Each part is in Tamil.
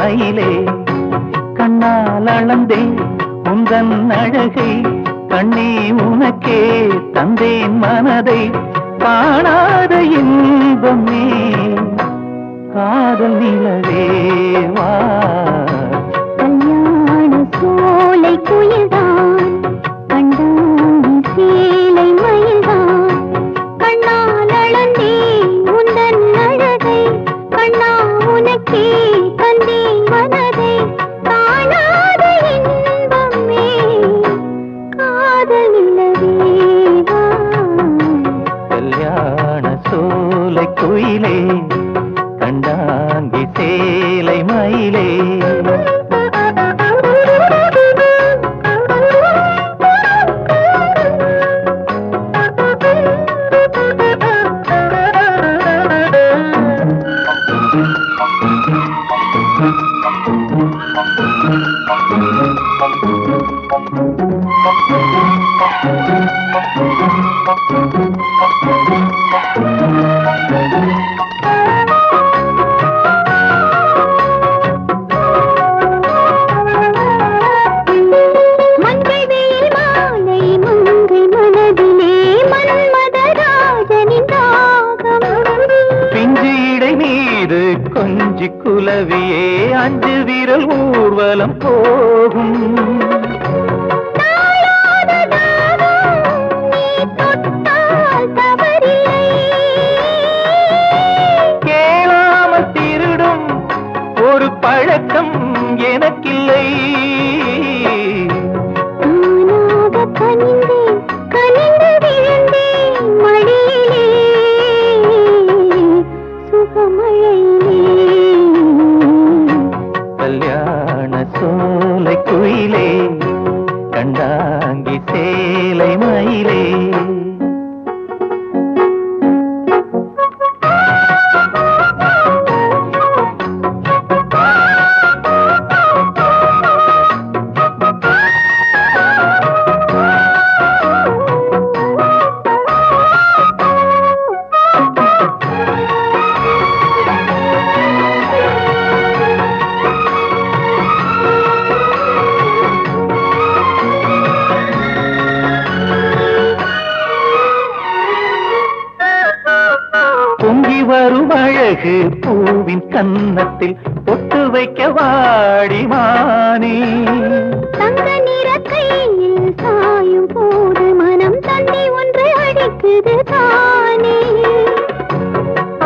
மயிலே கண்ணால் அளந்தேன் உந்தன் அழகை கண்ணே உனக்கே தந்தேன் மனதை காணாத இன்பமே காதல் நிலவேவா கல்யாண சோலை குயில்தான் கண்டாங்கி சேலை மயில்தான் கண்ணால் அளந்தே உந்தன் அழகை கண்ணா உனக்கே தந்தேன் மனதை காணாத இன்பமே காதல் நிலவேவா கல்யாண சோலை குயிலே கண்டாங்கி சேலை மயிலே கொஞ்சி குலவியே அஞ்சு விரல் ஊர்வலம் போகும் கேளாமல் திருடும் ஒரு பழக்கம் எனக்கில்லை கல்யாண சோலை குயிலே கண்டாங்கி சேலை மயிலே பொங்கி வரும் அழகு பூவின் கன்னத்தில் பொட்டு வைக்க வாடிமானே தங்க நிற கையில் சாயும் போது மனம் தண்ணி ஒன்று அடிக்குது தானே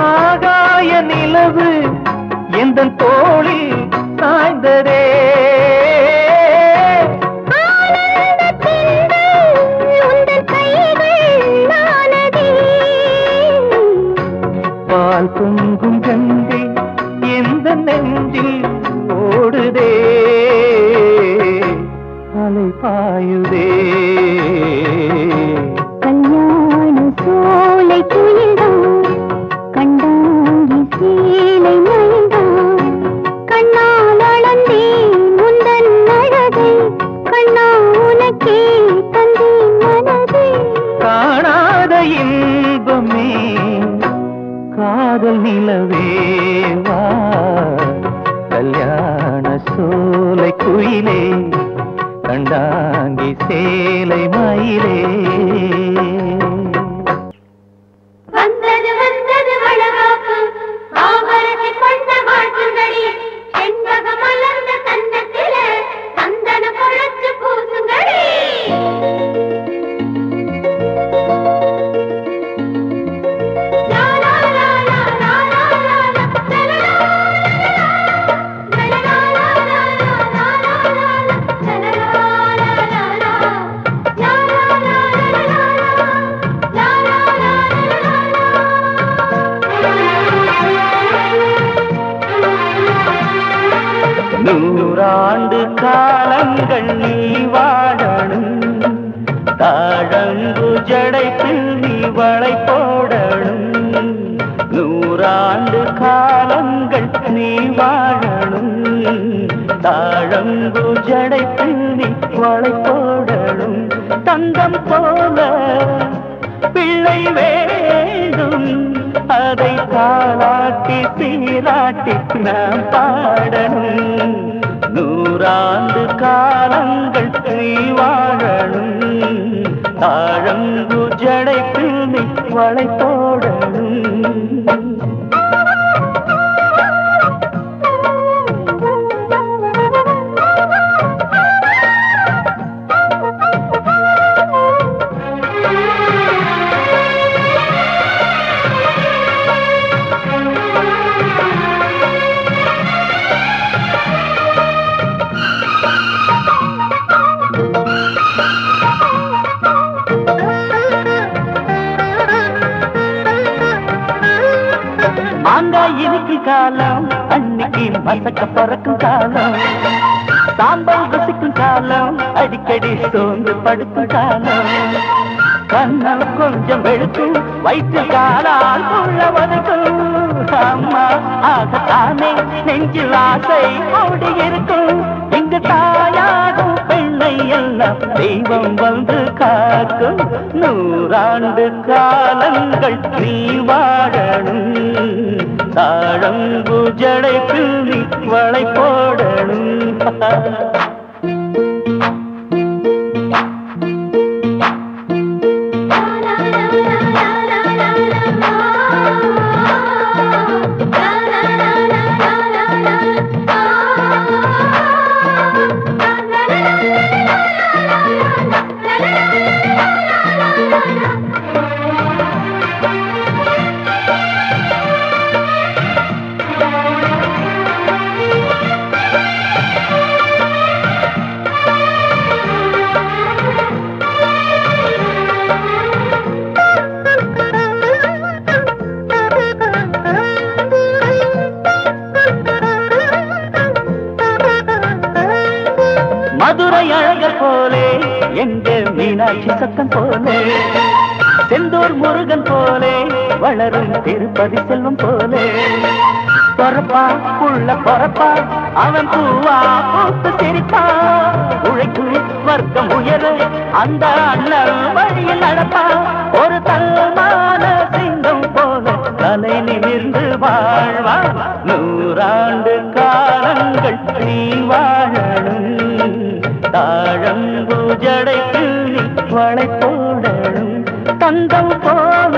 ஆகாய நிலவு எந்த தோளில் சாய்ந்ததே பால் பொங்கும் கங்கை எந்த நெஞ்சில் ஓடுதே அலை பாயுதே கல்யாண சோலை குயில்தான் கண்டாங்கி சேலை மயில்தான் கண்ணால் அளந்தே முந்தன் அழகை கண்ணா உனக்கே தந்தேன் மனதை காணாத இன்பமே காதல் நிலவேவா கல்யாண சோலை குயிலே கண்டாங்கி சேலை மயிலே வந்தது வந்தது வளகாப்பு ஆபரணி கொண்ட வாழ்த்துங்களே செண்பக மலர்ந்த கன்னத்தில சந்தன பொழச்சு பூசுங்களே நூறாண்டு காலங்கள் நீ வாழணும் தாழங்கு ஜடைப்பில் நீ வளை போடணும் நூறாண்டு காலங்கள் நீ வாழணும் தாழங்கு ஜடைப்பில் நீ வளை போடணும் தங்கம் போல பிள்ளை வேண்டும் அதை தாலாட்டி சீராட்டி நாம் பாடணும். 100 ஆண்டு காலங்கள் நீ வாழணும். தாழம்பு ஜடைப்பில் நீ வளை போடணும். மாங்காய் இனிக்கும் காலம் அன்னைக்கு மசக்க பறக்கும் காலம். சாம்பல் ருசிக்கும் காலம் அடிக்கடி சோர்ந்து படுக்கும் காலம். கண்ணம் கொஞ்சம் வெளுக்கும் வயிற்று காலால் உள்ள வதக்கும். அம்மா ஆகத்தானே நெஞ்சில் ஆசை ஓடி இருக்கும். இங்கு தாயாகும் பெண்ணை எல்லாம் தெய்வம் வந்து காக்கும். 100 ஆண்டு காலங்கள் நீ வாழணும். தாழம்பு ஜடைப்பில் நீ வளை போடணும். மதுரை அழகர் போலே எங்க மீனாட்சி சத்தம் போலே. செந்தூர் முருகன் போலே வளரும் திருப்பதி செல்வம் போலே. பொறப்பா புள்ள பொறப்பா அவன் பூவா பூத்து சிரிப்பா. உழைக்கும் வர்க்கம் உயர அந்த அண்ணன் வழியில் நடப்பா. ஒரு தல்மான சிங்கம் போல தலை நிமிர்ந்து வாழ்வா. 100 ஆண்டு காலங்கள் நீ வாழணும். தாழம்பு ஜடைக்கு நீ வளை போடணும். தந்தம் போல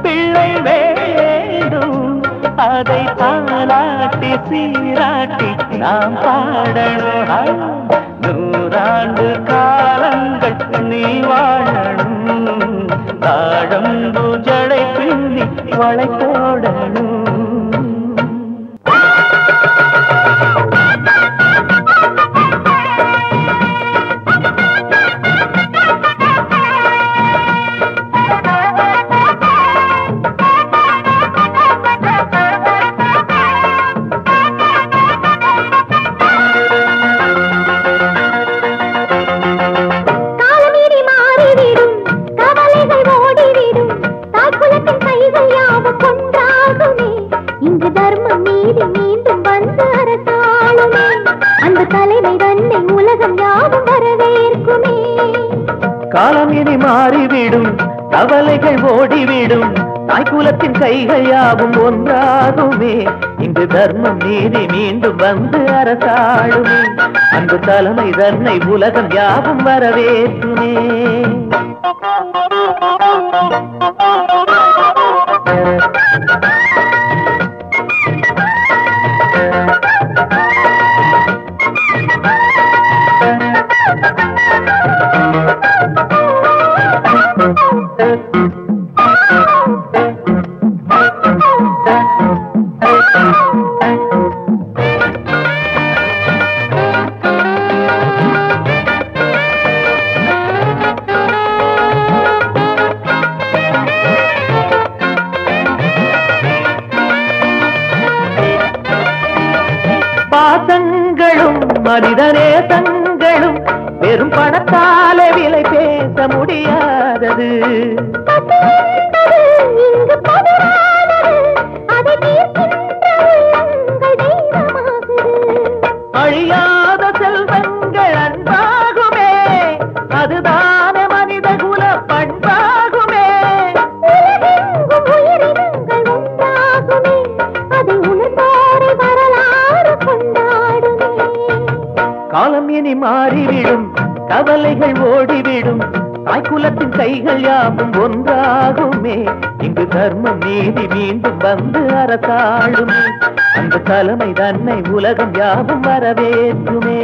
பிள்ளை வேண்டும். அதை தாலாட்டி சீராட்டி நாம் பாடணும். 100 ஆண்டு காலங்கள் நீ வாழணும். தாழம்பு ஜடைக்கு நீ வளை போடணும். காலம் இனி மாறிவிடும் கவலைகள் ஓடிவிடும். தாய்குலத்தின் கைகள் யாவும் ஒன்றாகுமே. இங்கு தர்மம் நீதி மீண்டும் வந்து அரசாளுமே. அன்பு தலைமை தன்னை உலகம் யாவும் வரவேற்றுமே. பாசங்களும் மனிதனே தங்களும் வெறும் பணத்தாலே விலை பேச முடியாதது. அழியாத செல்வங்கள் அன்பாகுமே. அதுதான மனித குல பண்பாகுமே. உயிரினங்கள் இனி மாறிவிடும் கவலைகள் ஓடிவிடும் தாய்குலத்தின் கைகள் யாவும் ஒன்றாகுமே இங்கு தர்மம் நீதி மீண்டும் வந்து அரசாளுமே அந்த தலைமை தன்னை உலகம் யாவும் வரவேற்றுமே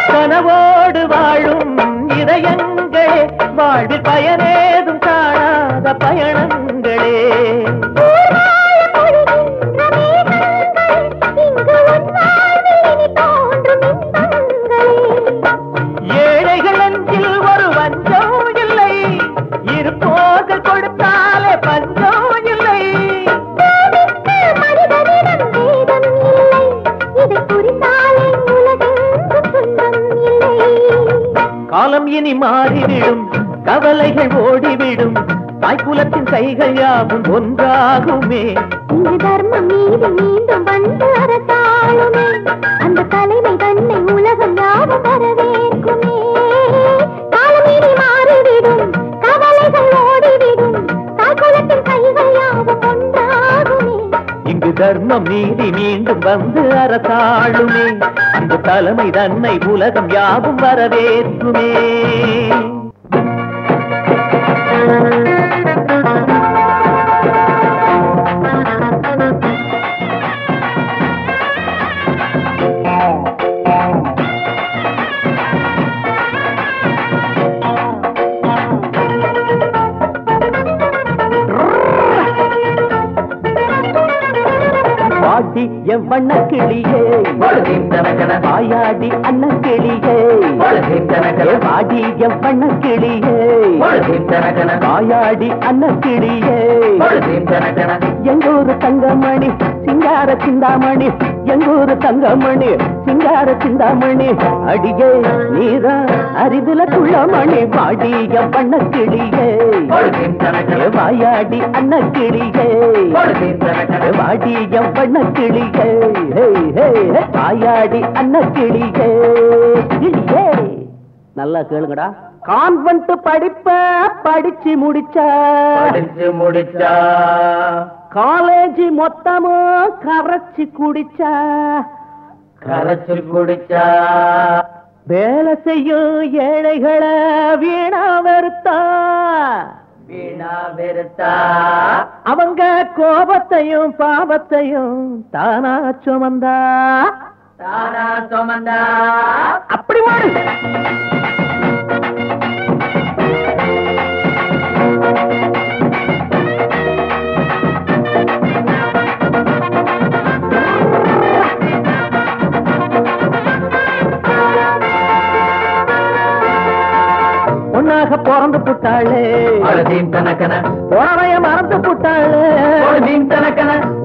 கனவோடு வாழும் இதயங்களே வாழ்வில் பயனேதும் காணாத பயணங்களே ஏழைகள் அஞ்சில் ஒரு வஞ்சம் இல்லை இருப்போர்கள் கொடுத்தாலே பஞ்சம் இல்லை காலம் இனி மாறிவிடும் கவலைகள் ஓடிவிடும் தாய்குலத்தின் கைகள் யாவும் ஒன்றாகுமே இங்கு தர்மம் நீதி மீண்டும் வந்து அரசாளுமே அந்த தலைமை தன்னை உலகம் யாவும் வரவேற்குமே காலம் இனி மாறிவிடும் கவலைகள் ஓடிவிடும் தாய்குலத்தின் கைகள் யாவும் ஒன்றாகுமே இங்கு தர்மம் நீதி மீண்டும் வந்து அரசாளுமே அந்த தலைமை தன்னை உலகம் யாவும் வரவேற்றுமே பாட்டி என் வண்ண கிளியே வாயாடி அண்ண கிளியே வாடி என் வண்ண கிளியே வாயாடி அண்ண கிளியே எங்கூரு தங்கமணி சிங்கார சிந்தாமணி எங்கூரு தங்கமணி சிங்கார சிந்தாமணி அடியே நீரா அரிதுல குள்ளமணி வாடி என் வண்ண கிளியே வாயாடி அண்ண கிளியே வாடி என் வண்ண கிளியே வாயாடி அண்ண கிளியே கிளியே நல்லா கேளுங்கடா கான்வென்ட் படிப்ப படிச்சு முடிச்சா காலேஜ் மொத்தமும் கரைச்சு குடிச்சா வேலை செய்யும் ஏழைகளை வீணா வெறுத்தா அவங்க கோபத்தையும் பாவத்தையும் தானா சுமந்தா அப்படி மாடு பொண்ணாக பிறந்து புட்டாளே போறவைய மறந்து புட்டாளே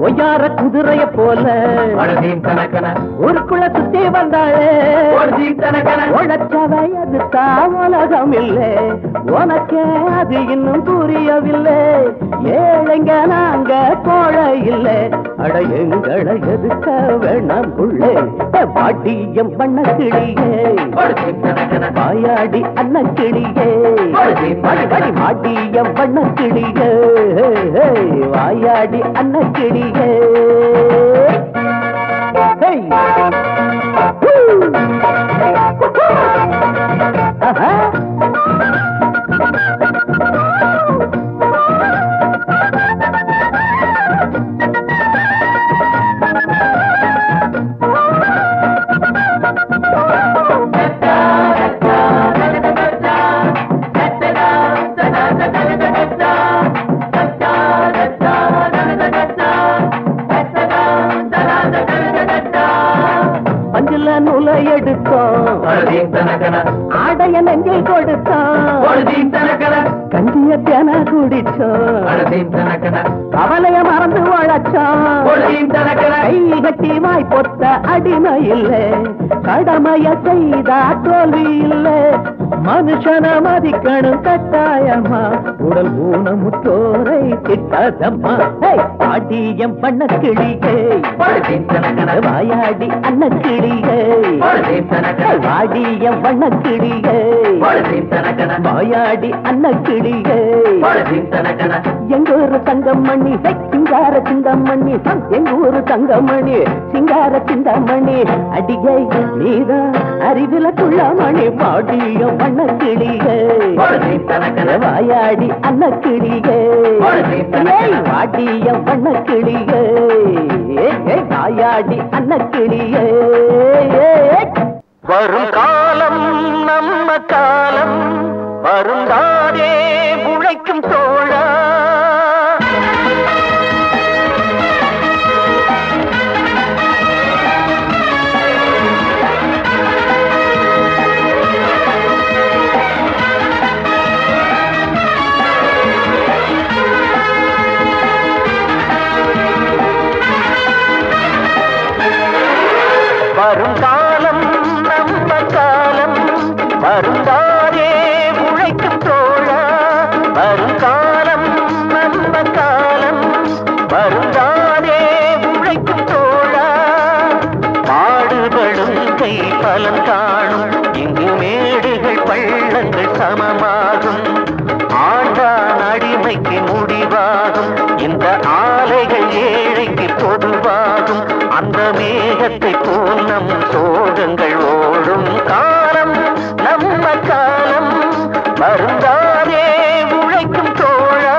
ஒய்யார குதிரைய போல ஊருக்குள்ள சுத்தி வந்தாளே உழைச்சவை அது உலகம் இல்லை உனக்கே அது இன்னும் புரியவில்லை ஏழைங்க நாங்க கோழை இல்லை அட எங்களை எதுக்க வேணாம் புள்ளே பாட்டியம் பண்ண கிளியே வாயாடி அண்ண கிளியே மாட்டியம் பண்ண கிளியே வாயாடி அண்ண கிளியே பஞ்சில நூலை எடுத்தோம் ஆடைய நெஞ்சில் கொடுத்தோம் கஞ்சிய தேன குடிச்சோம் அவளைய மறந்து உழைச்சோம் மச்சான் கை கட்டி வாய் பொத்த அடிமை இல்ல கடமைய செய்தா தோல்வி இல்ல மனுஷன மதிக்கணும் கட்டாயமா உடல் ஊனமுற்றோரை திட்டாதம்மா பாட்டியம் பண்ண கிளிகை வாயாடி அன்ன கிளிகை வாடியம் வண்ண கிளிகை வாயாடி அன்ன கிளிகை எங்கூரு தங்கமணி சிங்கார சிந்தமணி எங்கூரு தங்கமணி சிங்கார சிந்தமணி அடிகை நீதான் அறிவில குள்ளமணி பாடியம் வண்ண கிளிகை வாயாடி அன்ன கிளிகை வாடியம் வண்ண கிளிகை வாயாடி அன்ன கிளிகை வரும் காலம் நம்ம காலம் வருந்தாதே உழைக்கும் தோழா வரும் காலம் நம்ம காலம் வருந்தாதே உழைக்கும் தோழா வரும் காலம் நம்ம காலம் வருந்தாதே உழைக்கும் தோழா பாடுபடும் கை பலன் காணும் இங்கு மேடுகள் பள்ளங்கள் சமமாகும் ஆண்டான் அடிமைக்கு முடிவாகும் இந்த ஆலைகள் ஏழைக்கு பொதுவாகும் அந்த மேகத்தை போல் நம் சோகங்கள் ஓடும் காலம் நம்ம காலம் வருந்தாதே உழைக்கும் தோழா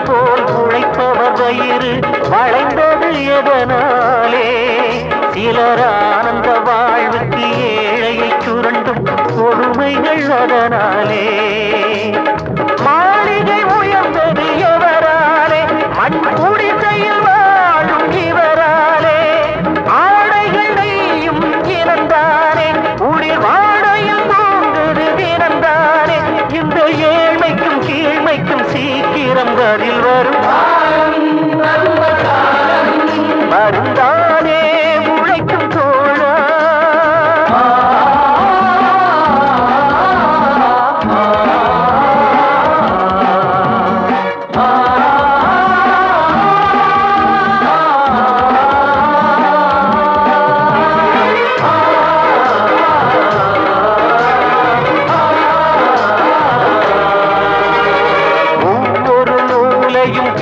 போல் உழைப்பவர் வயிறு வளைந்தது எதனாலே சிலர் ஆனந்த வாழ்வுக்கு ஏழையை சுரண்டும் கொடுமைகள் அதனாலே மாளிகை உயர்ந்தது எவராலே மண் குடிசையில் வாழும் இவராலே ஆடைகள் நெய்யும் இறந்தானே உயிர் வாடையில் தூங்குது திறந்தானே இந்த ஏழ்மைக்கும் கீழ்மைக்கும் சீக்கிரம் பதில் வரும் வருந்தானே உழைக்கும் தோழா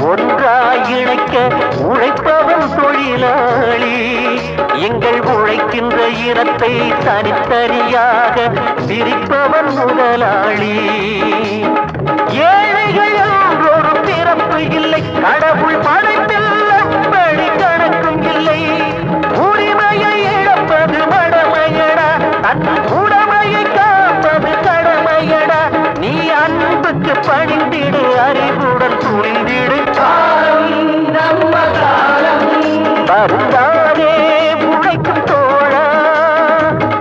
ஒன்றாய் இணைக்க உழைப்பவன் தொழிலாளி எங்கள் உழைக்கின்ற இனத்தை தனித்தனியாக பிரிப்பவன் முதலாளி ஏழைகள் ஒரு பிறப்பு இல்லை கடவுள் படைப்பில் அப்படி கணக்கும் இல்லை உரிமையை இழப்பது மடமையடா தன் உடமையை காப்பது கடமையடா நீ அன்புக்கு பணிந்திடு அறிவுடன் துணிந்திடு வருந்தாதே உழைக்கும் தோழா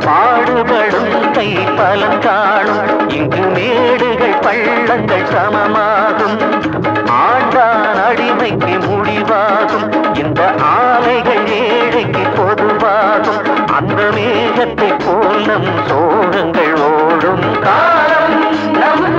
பாடுபடும் கை பலன் காணும் இங்கு மேடுகள் பள்ளங்கள் சமமாகும் ஆண்டான் அடிமைக்கு முடிவாகும் இந்த ஆலைகள் ஏழைக்கு பொதுவாகும் அந்த மேகத்தை போல் நம் சோகங்கள் ஓடும் காலம் நம்ம